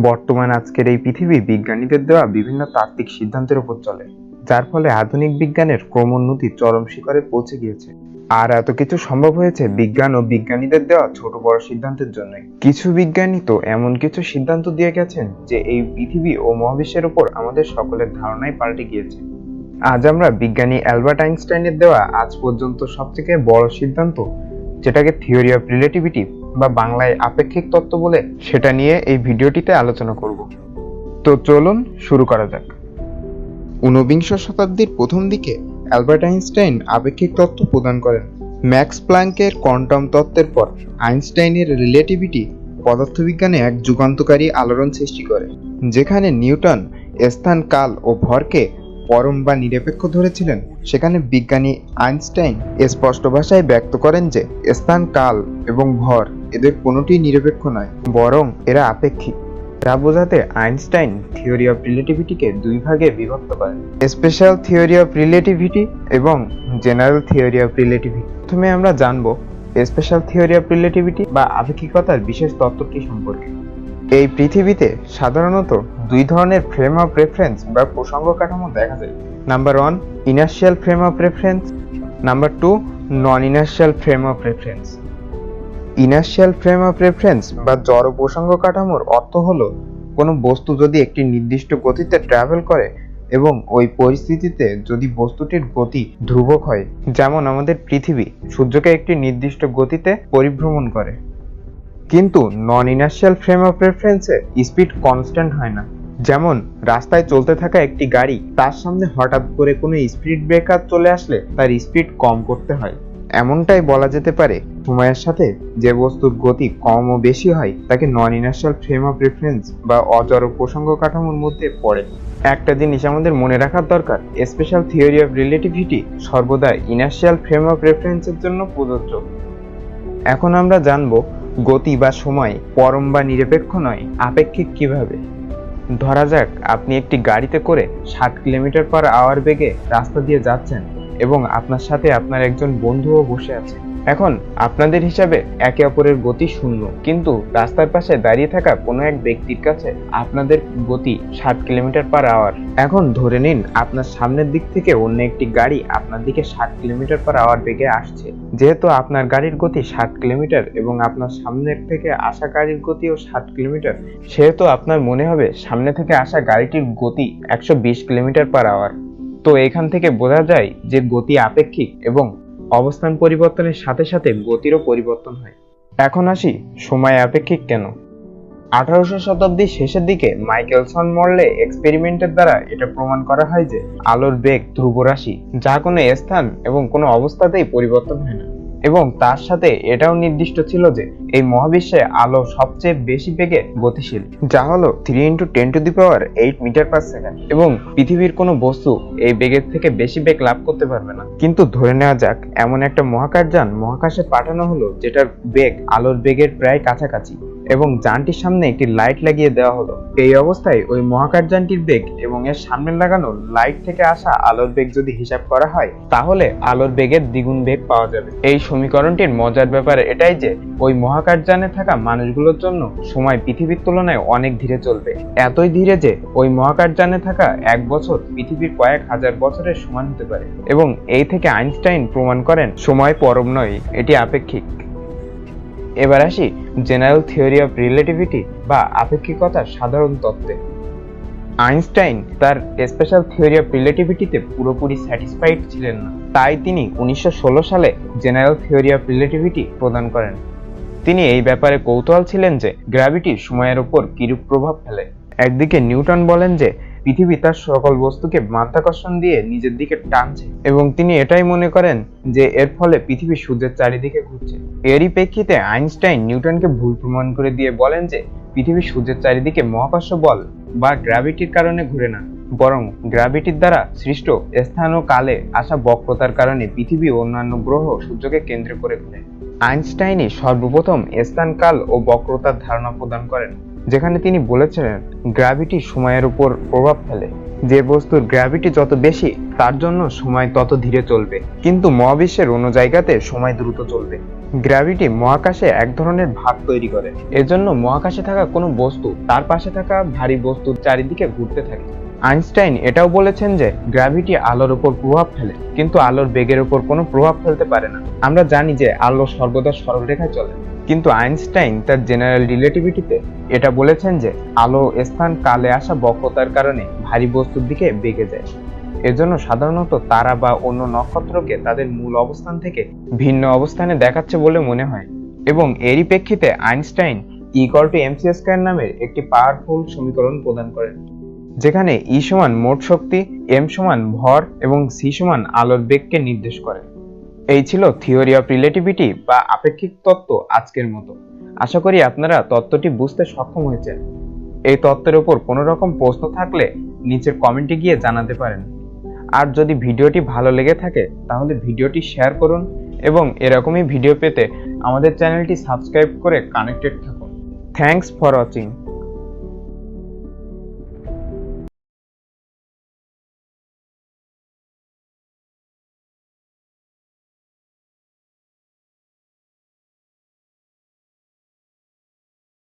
বর্তমান আজকের এই পৃথিবী বিজ্ঞানীদের দেওয়া বিভিন্ন তাত্ত্বিক সিদ্ধান্তের উপর চলে, যার ফলে আধুনিক বিজ্ঞানের ক্রমোন্নতি চরম শিখরে পৌঁছে গিয়েছে। আর এত কিছু সম্ভব হয়েছে বিজ্ঞান ও বিজ্ঞানীদের দেওয়া ছোট বড় সিদ্ধান্তের জন্য। কিছু বিজ্ঞানী তো এমন কিছু সিদ্ধান্ত দিয়ে গেছেন যে এই পৃথিবী ও মহাবিশ্বের উপর আমাদের সকলের ধারণাই পাল্টে গিয়েছে। আজ আমরা বিজ্ঞানী অ্যালবার্ট আইনস্টাইনের দেওয়া আজ পর্যন্ত সবথেকে বড় সিদ্ধান্ত, যেটাকে থিওরি অফ রিলেটিভিটি বা বাংলায় আপেক্ষিক তত্ত্ব বলে, সেটা নিয়ে এই ভিডিওটিতে আলোচনা করব। তো চলুন শুরু করা যাক। ঊনবিংশ শতাব্দীর প্রথম দিকে অ্যালবার্ট আইনস্টাইন আপেক্ষিক তত্ত্ব প্রদান করেন। ম্যাক্স প্ল্যাঙ্কের কোয়ান্টাম তত্ত্বের পর আইনস্টাইনের রিলেটিভিটি পদার্থবিজ্ঞানে এক যুগান্তকারী আলোড়ন সৃষ্টি করে। যেখানে নিউটন স্থান, কাল ও ভরকে পরম বা নিরপেক্ষ ধরেছিলেন, সেখানে বিজ্ঞানী আইনস্টাইন স্পষ্ট ভাষায় ব্যক্ত করেন যে স্থান, কাল এবং ভর এদের কোনোটি নিরপেক্ষ নয়, বরং এরা আপেক্ষিক। যা বোঝাতে আইনস্টাইন থিওরি অফ রিলেটিভিটিকে দুই ভাগে বিভক্ত করেন: স্পেশাল থিওরি অফ রিলেটিভিটি এবং জেনারেল থিওরি অফ রিলেটিভিটি। প্রথমে আমরা জানব স্পেশাল থিওরি অফ রিলেটিভিটি বা আপেক্ষিকতার বিশেষ তত্ত্বটি সম্পর্কে। এই পৃথিবীতে সাধারণত দুই ধরনের ফ্রেম অফ রেফারেন্স বা প্রসঙ্গ কাঠামো দেখা যায়। Number 1, inertial frame of reference. Number 2, non inertial frame of reference. Inertial frame of reference বা জড় প্রসঙ্গ কাঠামোর অর্থ হলো কোনো বস্তু যদি একটি নির্দিষ্ট গতিতে ট্রাভেল করে এবং ওই পরিস্থিতিতে যদি বস্তুটির গতি ধ্রুবক হয়, যেমন আমাদের পৃথিবী সূর্যকে একটি নির্দিষ্ট গতিতে পরিভ্রমণ করে। কিন্তু নন ইনার্শিয়াল ফ্রেম অফ রেফারেন্সে স্পিড কনস্ট্যান্ট হয় না। যেমন রাস্তায় চলতে থাকা একটি গাড়ি, তার সামনে হঠাৎ করে কোনো স্পিড ব্রেকার চলে আসলে তার স্পিড কম করতে হয়। এমনটাই বলা যেতে পারে, সময়ের সাথে যে বস্তুর গতি কম ও বেশি হয় তাকে নন ইনার্শিয়াল ফ্রেম অফ রেফারেন্স বা অজড় প্রসঙ্গ কাঠামোর মধ্যে পড়ে। একটা জিনিস আমাদের মনে রাখার দরকার, স্পেশাল থিওরি অফ রিলেটিভিটি সর্বদা ইনার্শিয়াল ফ্রেম অফ রেফারেন্সের জন্য প্রযোজ্য। এখন আমরা জানব গতি বা সময় পরম বা নিরপেক্ষ নয়, আপেক্ষিক কিভাবে। ধরা যাক আপনি একটি গাড়িতে করে 60 কিলোমিটার/আওয়ার বেগে রাস্তা দিয়ে যাচ্ছেন এবং আপনার সাথে আপনার একজন বন্ধুও বসে আছে। এখন আপনাদের হিসাবে একে অপরের গতি 0, কিন্তু রাস্তার পাশে দাঁড়িয়ে থাকা কোনো এক ব্যক্তির কাছে আপনাদের গতি 60 কিলোমিটার/আওয়ার। এখন ধরে নিন আপনার সামনের দিক থেকে অন্য একটি গাড়ি আপনার দিকে 60 কিলোমিটার/আওয়ার বেগে আসছে। যেহেতু আপনার গাড়ির গতি 60 কিলোমিটার এবং আপনার সামনের থেকে আসা গাড়ির গতিও 60 কিলোমিটার, সেহেতু আপনার মনে হবে সামনে থেকে আসা গাড়িটির গতি 120 কিলোমিটার/আওয়ার। তো এখান থেকে বোঝা যায় যে গতি আপেক্ষিক এবং অবস্থান পরিবর্তনের সাথে সাথে গতিরও পরিবর্তন হয়। এখন আসি সময় আপেক্ষিক কেন। 1800 শতাব্দীর শেষের দিকে মাইকেলসন মরলে এক্সপেরিমেন্টের দ্বারা এটা প্রমাণ করা হয় যে আলোর বেগ ধ্রুব রাশি, যা কোনো স্থান এবং কোনো অবস্থাতেই পরিবর্তন হয় না। এবং তার সাথে এটাও নির্দিষ্ট ছিল যে এই মহাবিশ্বে আলো সবচেয়ে বেশি বেগে গতিশীল, যা হলো 3 × 10⁸ মিটার/সেকেন্ড, এবং পৃথিবীর কোনো বস্তু এই বেগের থেকে বেশি বেগ লাভ করতে পারবে না। কিন্তু ধরে নেওয়া যাক এমন একটা মহাকাশযান মহাকাশে পাঠানো হলো যেটার বেগ আলোর বেগের প্রায় কাছাকাছি, এবং যানটির সামনে একটি লাইট লাগিয়ে দেওয়া হলো। এই অবস্থায় ওই মহাকাশযানটির বেগ এবং এর সামনে লাগানো লাইট থেকে আসা আলোর বেগ যদি হিসাব করা হয়, তাহলে আলোর বেগের দ্বিগুণ বেগ পাওয়া যাবে। এই সমীকরণটির মজার ব্যাপার এটাই যে ওই মহাকাশযানে থাকা মানুষগুলোর জন্য সময় পৃথিবীর তুলনায় অনেক ধীরে চলবে, এতই ধীরে যে ওই মহাকাশযানে থাকা 1 বছর পৃথিবীর কয়েক হাজার বছরের সমান হতে পারে। এবং এই থেকে আইনস্টাইন প্রমাণ করেন সময় পরম নয়, এটি আপেক্ষিক। এবার আসি জেনারেল থিওরি অফ রিলেটিভিটি বা আপেক্ষিকতার সাধারণ তত্ত্বে। আইনস্টাইন তার স্পেশাল থিওরি অফ রিলেটিভিটিতে পুরোপুরি স্যাটিসফাইড ছিলেন না, তাই তিনি 1916 সালে জেনারেল থিওরি অফ রিলেটিভিটি প্রদান করেন। তিনি এই ব্যাপারে কৌতূহল ছিলেন যে গ্র্যাভিটি সময়ের উপর কিরূপ প্রভাব ফেলে। একদিকে নিউটন বলেন যে পৃথিবী তার সকল বস্তুকে মাধ্যাকর্ষণ দিয়ে নিজের দিকে টানছে, এবং তিনি এটাই মনে করেন যে এর ফলে পৃথিবী সূর্যের চারিদিকে ঘুরছে। এরই প্রেক্ষিতে আইনস্টাইন নিউটনকে ভুল প্রমাণ করে দিয়ে বলেন যে পৃথিবী সূর্যের চারিদিকে মহাকর্ষ বল বা গ্র্যাভিটির কারণে ঘুরে না, বরং গ্র্যাভিটির দ্বারা সৃষ্ট স্থান ও কালে আসা বক্রতার কারণে পৃথিবী ও অন্যান্য গ্রহ সূর্যকে কেন্দ্র করে ঘুরে। আইনস্টাইনই সর্বপ্রথম স্থান, কাল ও বক্রতার ধারণা প্রদান করেন, যেখানে তিনি বলেছিলেন গ্র্যাভিটি সময়ের উপর প্রভাব ফেলে। যে বস্তুর গ্র্যাভিটি যত বেশি তার জন্য সময় তত ধীরে চলবে, কিন্তু মহাবিশ্বের অন্য জায়গাতে সময় দ্রুত চলবে। গ্র্যাভিটি মহাকাশে এক ধরনের ভাগ তৈরি করে, এজন্য মহাকাশে থাকা কোনো বস্তু তার পাশে থাকা ভারী বস্তুর চারিদিকে ঘুরতে থাকে। আইনস্টাইন এটাও বলেছেন যে গ্র্যাভিটি আলোর উপর প্রভাব ফেলে, কিন্তু আলোর বেগের উপর কোনো প্রভাব ফেলতে পারে না। আমরা জানি যে আলো সর্বদা সরল রেখায় চলে, কিন্তু আইনস্টাইন তার জেনারেল রিলেটিভিটিতে এটা বলেছেন যে আলো স্থান কালে আসা বক্রতার কারণে ভারী বস্তুর দিকে বেগে যায়। এজন্য সাধারণত তারা বা অন্য নক্ষত্রকে তাদের মূল অবস্থান থেকে ভিন্ন অবস্থানে দেখাচ্ছে বলে মনে হয়। এবং এরই প্রেক্ষিতে আইনস্টাইন E=mc² নামের একটি পাওয়ারফুল সমীকরণ প্রদান করেন, যেখানে E সমান মোট শক্তি, m সমান ভর এবং c সমান আলোর বেগকে নির্দেশ করে। এই ছিল থিওরি অফ রিলেটিভিটি বা আপেক্ষিক তত্ত্ব আজকের মতো। আশা করি আপনারা তত্ত্বটি বুঝতে সক্ষম হয়েছেন। এই তত্ত্বের উপর কোনো রকম প্রশ্ন থাকলে নিচের কমেন্টে গিয়ে জানাতে পারেন। আর যদি ভিডিওটি ভালো লেগে থাকে তাহলে ভিডিওটি শেয়ার করুন এবং এরকমই ভিডিও পেতে আমাদের চ্যানেলটি সাবস্ক্রাইব করে কানেক্টেড থাকুন। Thanks for watching.